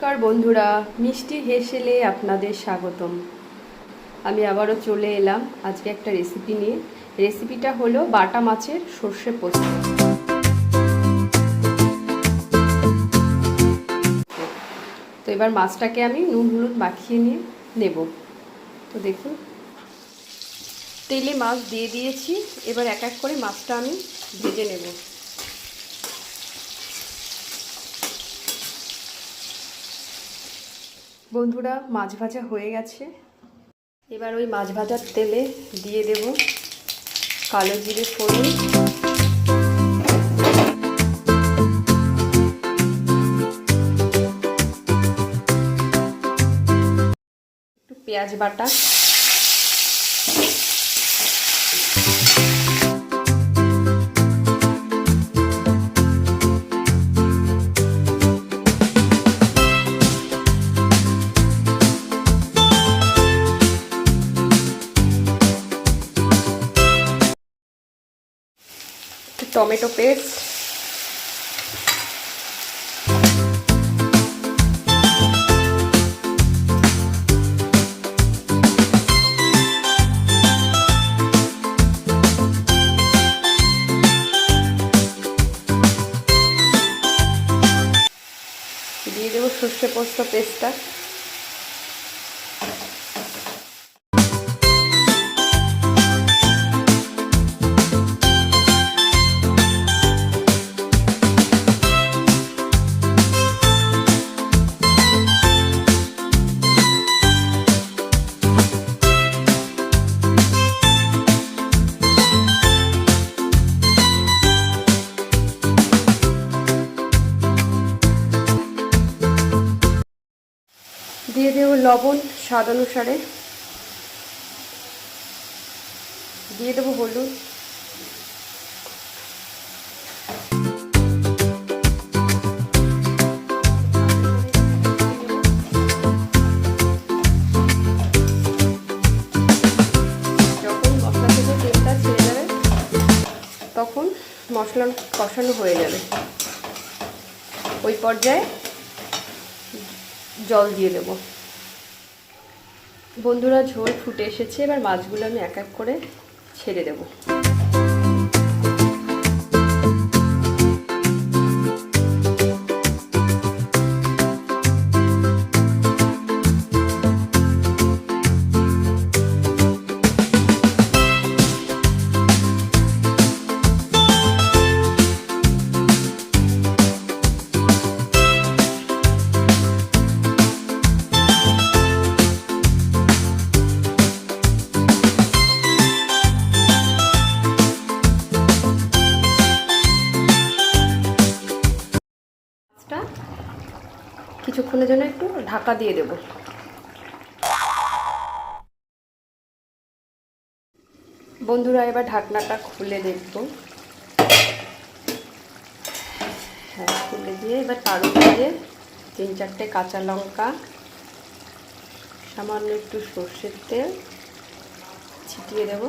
নমস্কার বন্ধুরা, মিষ্টি হেসেলে আপনাদের স্বাগতম। আমি আবারও চলে এলাম আজকে একটা রেসিপি নিয়ে। রেসিপিটা হলো বাটা মাছের সর্ষে পোস্ত। তো এবার মাছটাকে আমি নুন হলুদ মাখিয়ে নিয়ে নেব। তো দেখুন, তেলে মাছ দিয়ে দিয়েছি। এবার এক এক করে মাছটা আমি ভেজে নেব। বন্ধুরা, মাছ ভাজা হয়ে গেছে। এবার ওই মাছ ভাজার তেলে দিয়ে দেব কালো জিরে ফোড়ন, একটু পেঁয়াজ বাটা, টমেটো পেস্ট, দিয়ে দেবো সর্ষে পোস্ত পেস্টটা, দিয়ে দেবো লবণ স্বাদ অনুসারে, দিয়ে দেবো হলুদ, যখন মশলা থেকে তেলটা ছেড়ে যাবে তখন মশলা কষানো হয়ে যাবে। ওই পর্যায়ে জল দিয়ে দেব। বন্ধুরা, ঝোল ফুটে এসেছে। এবার মাছগুলো আমি এক এক করে ছেড়ে দেব। কিছুক্ষণের জন্য একটু ঢাকা দিয়ে দেব। বন্ধুরা, এবার ঢাকনাটা খুলে দেখব। হ্যাঁ, খুলে দিয়ে এবার তার উপরে 3-4টে কাঁচা লঙ্কা, সামান্য একটু সর্ষের তেল ছিটিয়ে দেব।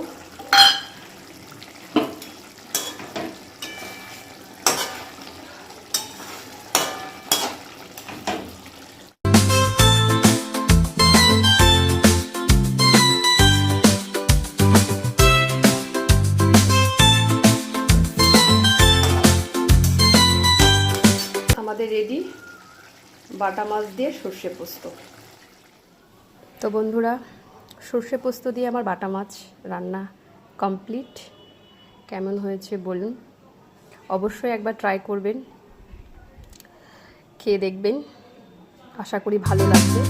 রেডি বাটা মাছ দিয়ে সর্ষে পোস্ত। তো বন্ধুরা, সর্ষে পোস্ত দিয়ে আমার বাটা মাছ রান্না কমপ্লিট। কেমন হয়েছে বলুন। অবশ্যই একবার ট্রাই করবেন, খেয়ে দেখবেন। আশা করি ভালো লাগবে।